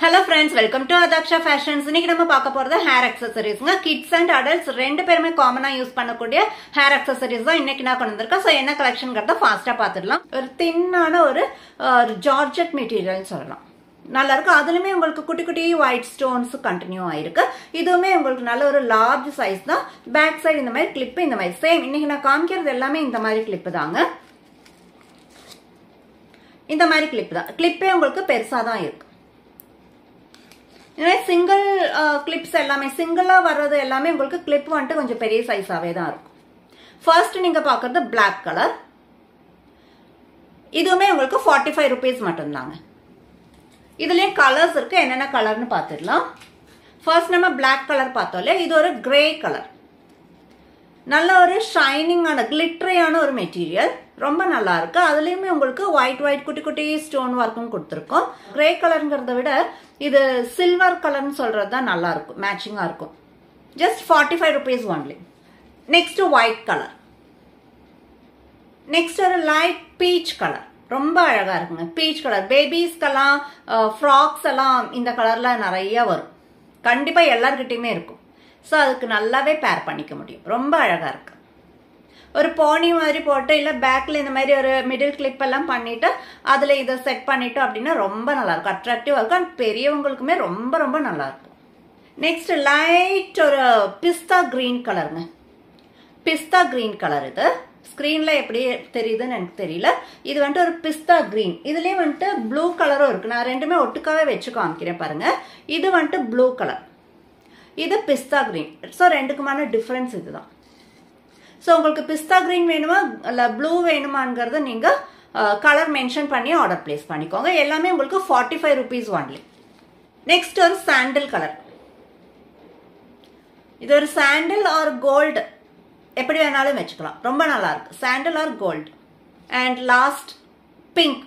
Hello friends, welcome to Adaksha Fashions. இன்னைக்கு நம்ம பார்க்க போறது hair accessories. Kids and adults ரெண்டு பேருமே காமனா யூஸ் பண்ணக்கூடிய hair accessories தான் இன்னைக்கு நான் கொண்டு வந்திருக்கேன். சோ என்ன கலெக்ஷன்ங்கறத ஃபாஸ்டா பார்த்துடலாம். ஒரு தின்னான ஒரு ஜார்ஜெட் மெட்டீரியல் சொல்லலாம். நல்லா இருக்கு. அதுலயே உங்களுக்கு குட்டி குட்டி white stones கண்டினியூ ஆயிருக்கு. இதுவுமே உங்களுக்கு நல்ல ஒரு லார்ஜ் சைஸ் தான். பேக் சைடு இந்த மாதிரி கிளிப் இந்த மாதிரி சேம். இன்னைக்கு நான் காமிக்கிறது எல்லாமே இந்த மாதிரி கிளிப் தாங்க. இந்த மாதிரி கிளிப் தான். கிளிப்பே உங்களுக்கு பெருசா தான் இருக்கு. சிங்கிள் கிளிப்ஸ் எல்லாமே சிங்கிளா வர்றது எல்லாமே உங்களுக்கு கிளிப் வந்துட்டு கொஞ்சம் பெரிய சைஸாவே தான் இருக்கும். ஃபர்ஸ்ட் நீங்க பாக்குறது Black கலர். இதுவுமே உங்களுக்கு 45 rupees மட்டும் தாங்க. இதுலயே கலர்ஸ் இருக்கு. என்னென்ன கலர்னு பாத்துடலாம். ஃபர்ஸ்ட் நம்ம Black கலர் பார்த்தோம்ல, இது ஒரு கிரே கலர். நல்ல ஒரு ஷைனிங்கான கிளிட்டரியான ஒரு மெட்டீரியல், ரொம்ப நல்லா இருக்கு. அதுலயுமே உங்களுக்கு ஒயிட் குட்டி குட்டி ஸ்டோன் ஒர்க்கும் கொடுத்துருக்கோம். கிரே கலர்ங்கிறத விட இது சில்வர் கலர்னு சொல்றது தான் நல்லா இருக்கும், மேட்சிங்கா இருக்கும். Just 45 rupees only. Next white colour. Next ஒரு லைட் பீச் கலர், ரொம்ப அழகா இருக்குங்க. பீச் கலர் பேபிஸ்க்கெல்லாம் ஃப்ராக்ஸ் எல்லாம் இந்த கலர்ல நிறைய வரும். கண்டிப்பா எல்லார்கிட்டயுமே இருக்கும். ஸோ அதுக்கு நல்லாவே பேர் பண்ணிக்க முடியும். ரொம்ப அழகா இருக்கு. ஒரு போனி மாதிரி போட்டு இல்ல பேக்ல இந்த மாதிரி ஒரு மிடில் கிளிப் எல்லாம் பண்ணிட்டு அதுல இதை செட் பண்ணிட்டு அப்படின்னா ரொம்ப நல்லா இருக்கும். அட்ராக்டிவா இருக்கும். அண்ட் பெரியவங்களுக்குமே ரொம்ப ரொம்ப நல்லா இருக்கும். நெக்ஸ்ட் லைட் ஒரு பிஸ்தா கிரீன் கலருங்க. பிஸ்தா கிரீன் கலர். இது ஸ்கிரீன்ல எப்படி தெரியுதுன்னு எனக்கு தெரியல. இது வந்துட்டு ஒரு பிஸ்தா கிரீன். இதுலயே வந்துட்டு ப்ளூ கலரும் இருக்கு. நான் ரெண்டுமே ஒட்டுக்காவே வச்சு காமிக்கிறேன் பாருங்க. இது வந்துட்டு ப்ளூ கலர், இது பிஸ்தா கிரீன். ஸோ ரெண்டுக்குமான டிஃபரன்ஸ் இதுதான். ஸோ உங்களுக்கு பிஸ்தா கிரீன் வேணுமா இல்லை ப்ளூ வேணுமாங்கிறத நீங்க கலர் மென்ஷன் பண்ணி ஆர்டர் பிளேஸ் பண்ணிக்கோங்க. எல்லாமே உங்களுக்கு 45 rupees ஒன்லி. நெக்ஸ்ட் ஒரு சாண்டில் கலர். இது ஒரு சாண்டில் ஆர் கோல்டு, எப்படி வேணாலும் வச்சுக்கலாம். ரொம்ப நல்லா இருக்கு. Sandal or gold. And last pink.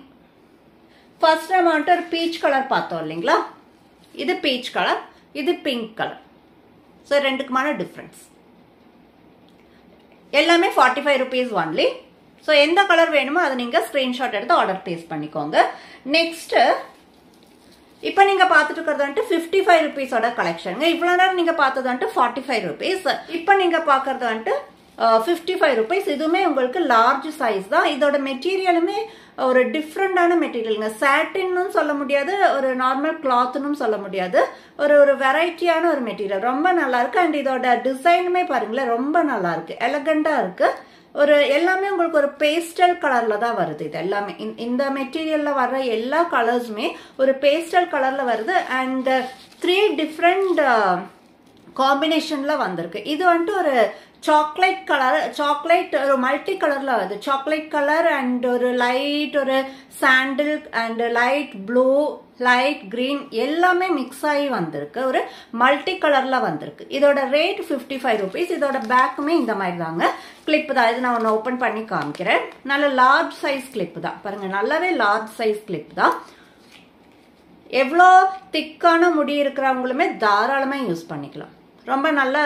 First நம்ம வந்துட்டு ஒரு பீச் கலர் பார்த்தோம் இல்லைங்களா. இது பீச் கலர், இது பிங்க் கலர். ஸோ ரெண்டுக்குமான டிஃபரன்ஸ். எல்லாமே 45 rupees ஒன்லி. ஸோ எந்த கலர் வேணுமோ அதை நீங்க ஸ்கிரீன்ஷாட் எடுத்து ஆர்டர் பிளேஸ் பண்ணிக்கோங்க. நெக்ஸ்ட் இப்போ நீங்க பார்த்துட்டு இருக்கிறது வந்துட்டு 55 rupees கலெக்ஷன். இவ்வளவு நேரம் நீங்க பார்த்தது வந்துட்டு 45 rupees. இப்போ நீங்க பாக்குறது வந்துட்டு 55 rupees. இதுவுமே உங்களுக்கு லார்ஜ் சைஸ் தான். இதோட மெட்டீரியலுமே ஒரு டிஃப்ரெண்டான மெட்டீரியலுங்க. சாட்டின்னு சொல்ல முடியாது, ஒரு நார்மல் கிளாத்னு சொல்ல முடியாது. ஒரு வெரைட்டியான ஒரு மெட்டீரியல், ரொம்ப நல்லா இருக்கு. அண்ட் இதோட டிசைனுமே பாருங்களேன், ரொம்ப நல்லா இருக்கு, எலகண்டா இருக்கு. ஒரு எல்லாமே உங்களுக்கு ஒரு பேஸ்டல் கலர்ல தான் வருது. இது எல்லாமே இந்த மெட்டீரியல்ல வர்ற எல்லா கலர்ஸுமே ஒரு பேஸ்டல் கலர்ல வருது. அண்ட் 3 different காம்பினேஷன்ல வந்திருக்கு. இது வந்துட்டு ஒரு சாக்லேட் கலர், சாக்லேட் ஒரு மல்டி கலர்ல வருது. சாக்லேட் கலர் அண்ட் ஒரு லைட் ஒரு sandal and light blue, light green எல்லாமே மிக்ஸ் ஆகி வந்திருக்கு. ஒரு மல்டி கலர்ல வந்திருக்கு. இதோட ரேட் 55 rupees. இதோட பேக்குமே இந்த மாதிரி தாங்க. கிளிப் தான். இது நான் ஒன்று ஓப்பன் பண்ணி காமிக்கிறேன். நல்ல லார்ஜ் சைஸ் கிளிப் தான் பாருங்க. நல்லாவே லார்ஜ் சைஸ் கிளிப் தான். எவ்வளோ திக்கான முடி இருக்கிறவங்களுமே தாராளமா யூஸ் பண்ணிக்கலாம். ரொம்ப நல்ல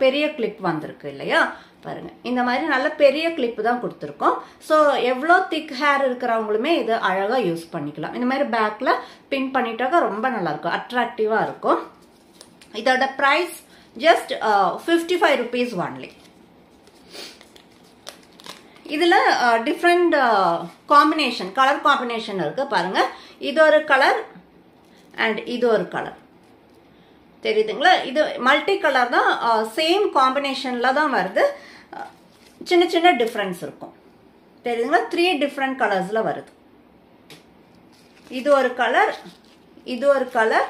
பெரிய கிளிப் வந்திருக்கு இல்லையா. பாருங்க, இந்த மாதிரி நல்ல பெரிய கிளிப் தான் கொடுத்துருக்கோம். ஸோ எவ்வளோ திக் ஹேர் இருக்கிறவங்களுமே இது அழகா யூஸ் பண்ணிக்கலாம். இந்த மாதிரி பேக்ல பின் பண்ணிட்டாக்க ரொம்ப நல்லா இருக்கும், அட்ராக்டிவா இருக்கும். இதோட பிரைஸ் ஜஸ்ட் 55 rupees ஒன்லி. இதுல டிஃப்ரெண்ட் காம்பினேஷன், கலர் காம்பினேஷன் இருக்கு பாருங்க. இது ஒரு கலர் அண்ட் இது ஒரு கலர் தெரியுதுங்களா. இது மல்டி கலர் தான், சேம் காம்பினேஷன்ல தான் வருது. சின்ன சின்ன டிஃபரன்ஸ் இருக்கும் தெரியுதுங்களா. 3 different கலர்ஸ்ல வருது. இது ஒரு கலர், இது ஒரு கலர்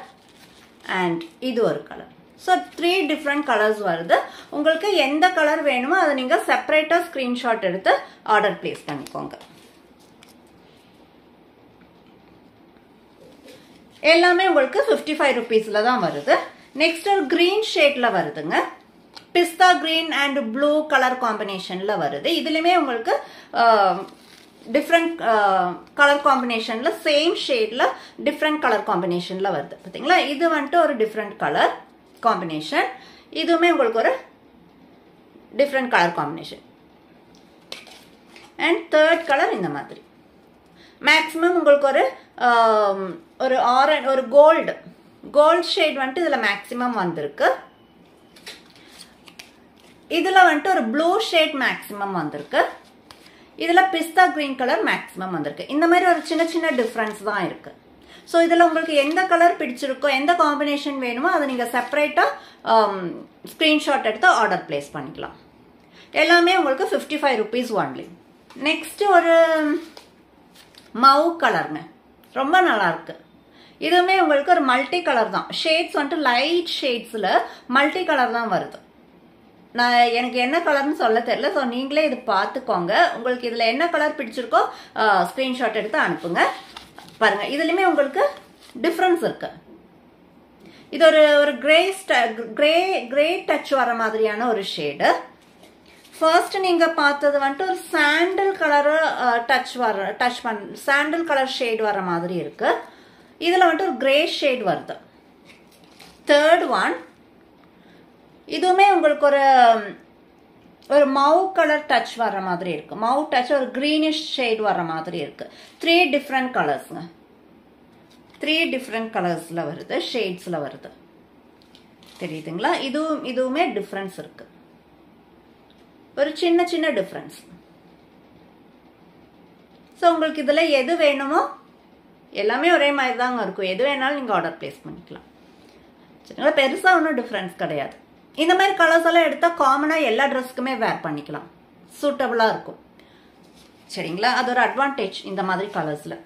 அண்ட் இது ஒரு கலர். ஸோ 3 different கலர்ஸ் வருது. உங்களுக்கு எந்த கலர் வேணுமோ அதை நீங்க செப்பரேட்டா ஸ்கிரீன்ஷாட் எடுத்து ஆர்டர் பிளேஸ் பண்ணிக்கோங்க. எல்லாமே உங்களுக்கு 55 rupeesல தான் வருது. நெக்ஸ்ட் ஒரு கிரீன் ஷேட்ல வருதுங்க. பிஸ்தா கிரீன் அண்ட் ப்ளூ கலர் காம்பினேஷன்ல வருது. இதுலயுமே உங்களுக்கு டிஃப்ரெண்ட் கலர் காம்பினேஷன்ல சேம் ஷேட்ல டிஃப்ரெண்ட் கலர் காம்பினேஷன்ல வருது பாத்தீங்களா. இது வந்துட்டு ஒரு டிஃப்ரெண்ட் கலர் காம்பினேஷன். இதுவுமே உங்களுக்கு ஒரு different colour combination. And third colour இந்த மாதிரி. மேக்ஸிமம் உங்களுக்கு ஒரு ஆரஞ்சு, ஒரு கோல்டு கோல்ட் ஷேட் வந்துட்டு இதுல மேக்ஸிமம் வந்திருக்கு. இதுல வந்துட்டு ஒரு ப்ளூ ஷேட் மேக்ஸிமம் வந்திருக்கு. இதுல பிஸ்தா கிரீன் கலர் மேக்ஸிமம் வந்திருக்கு. இந்த மாதிரி ஒரு சின்ன சின்ன டிஃபரன்ஸ் தான் இருக்கு. ஸோ இதில் உங்களுக்கு எந்த கலர் பிடிச்சிருக்கோ, எந்த காம்பினேஷன் வேணுமோ அதை நீங்கள் செப்பரேட்டாக ஸ்க்ரீன்ஷாட் எடுத்து ஆர்டர் பிளேஸ் பண்ணிக்கலாம். எல்லாமே உங்களுக்கு 55 rupees ஒன்லி. நெக்ஸ்ட் ஒரு மவு கலர்ங்க, ரொம்ப நல்லா இருக்கு. இதுவுமே உங்களுக்கு ஒரு மல்டி கலர் தான். ஷேட்ஸ் வந்துட்டு லைட் ஷேட்ஸில் மல்டி கலர் தான் வருது. எனக்கு என்ன கலர்னு சொல்ல தெரியல. ஸோ நீங்களே இது பார்த்துக்கோங்க. உங்களுக்கு இதில் என்ன கலர் பிடிச்சிருக்கோ ஸ்க்ரீன்ஷாட் எடுத்து அனுப்புங்க. பாருங்க, இதுலயுமே உங்களுக்கு டிஃபரன்ஸ் இருக்கு. இது ஒரு கிரே டச் வர மாதிரியான ஒரு ஷேடு. ஃபர்ஸ்ட் நீங்க பார்த்தது வந்துட்டு ஒரு sandal colour sandal colour shade வர மாதிரி இருக்கு. இதுல வந்துட்டு ஒரு கிரே ஷேட் வருது. தேர்ட் ஒன், இதுவுமே உங்களுக்கு ஒரு மவு கலர் டச் வர மாதிரி இருக்கு. மவு டச் ஒரு கிரீனிஷ் ஷேட் வர மாதிரி இருக்கு. 3 டிஃப்ரெண்ட் கலர்ஸ்ங்க. 3 டிஃப்ரெண்ட் கலர்ஸ்ல வருது, ஷேட்ஸ்ல வருது. தெரியுதுங்களா? இதுவுமே டிஃபரன்ஸ் இருக்கு. ஒரு சின்ன சின்ன டிஃபரன்ஸ். ஸோ உங்களுக்கு இதுல எது வேணுமோ எல்லாமே ஒரே மாதிரி தாங்க இருக்கும். எது வேணாலும் நீங்க ஆர்டர் பிளேஸ் பண்ணிக்கலாம். சரிங்களா? பெருசா ஒன்றும் டிஃபரன்ஸ் கிடையாது. இந்த மாதிரி கலர்ஸ் எல்லாம் எடுத்தா காமனா எல்லா ட்ரெஸ்க்குமே வேர் பண்ணிக்கலாம், சூட்டபிளா இருக்கும். சரிங்களா? அது ஒரு அட்வான்டேஜ் இந்த மாதிரி கலர்ஸ்ல.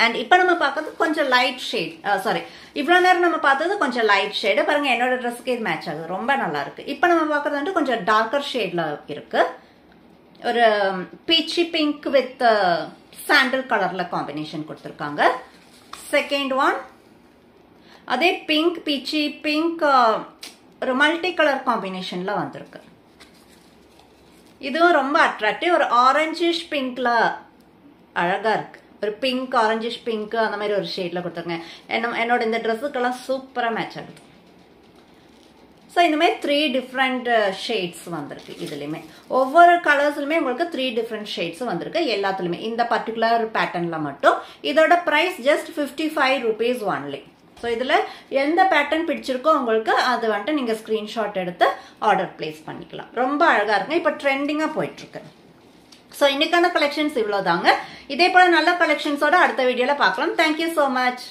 அண்ட் இப்போ நம்ம பார்க்கறது கொஞ்சம் லைட் ஷேட். சாரி, இவ்வளோ நேரம் நம்ம பார்த்தது கொஞ்சம் லைட் ஷேடு. பாருங்க, என்னோட ட்ரெஸ்க்கு இது மேட்ச் ஆகுது, ரொம்ப நல்லா இருக்கு. இப்போ நம்ம பார்க்கறது வந்துட்டு கொஞ்சம் டார்க்கர் ஷேட்ல இருக்கு. ஒரு பீச்சி பிங்க் வித் சாண்டல் கலர்ல காம்பினேஷன் கொடுத்துருக்காங்க. செகண்ட் ஒன் அதே பிங்க், பீச்சி பிங்க், ஒரு மல்டி கலர் காம்பினேஷன்ல வந்திருக்கு. இதுவும் ரொம்ப அட்ராக்டிவ். ஒரு ஆரஞ்சிஷ் பிங்க்ல அழகா இருக்கு. ஒரு பிங்க், ஆரஞ்சிஷ் பிங்க் அந்த மாதிரி ஒரு ஷேட்ல கொடுத்துருங்க. என்னோட இந்த ட்ரெஸ்ஸுக்கெல்லாம் சூப்பரா மேட்ச் ஆகுது. ஸோ இந்த மாதிரி 3 டிஃப்ரெண்ட் ஷேட்ஸ் வந்திருக்கு. இதுலயுமே ஒவ்வொரு கலர்ஸ்லுமே உங்களுக்கு 3 டிஃப்ரெண்ட் ஷேட்ஸ் வந்திருக்கு. எல்லாத்துலயுமே இந்த பர்டிகுலர் பேட்டர்ன்ல மட்டும். இதோட price just 55 rupees only. So இதில் எந்த பேட்டர்ன் பிடிச்சிருக்கோ உங்களுக்கு அது வந்துட்டு நீங்கள் ஸ்க்ரீன்ஷாட் எடுத்து ஆர்டர் பிளேஸ் பண்ணிக்கலாம். ரொம்ப அழகாக இருக்குங்க. இப்போ ட்ரெண்டிங்காக போயிட்டுருக்கு. ஸோ இன்னைக்கான கலெக்ஷன்ஸ் இவ்வளோதாங்க. இதே போல் நல்ல கலெக்ஷன்ஸோட அடுத்த வீடியோவில் பார்க்கலாம். Thank you so much.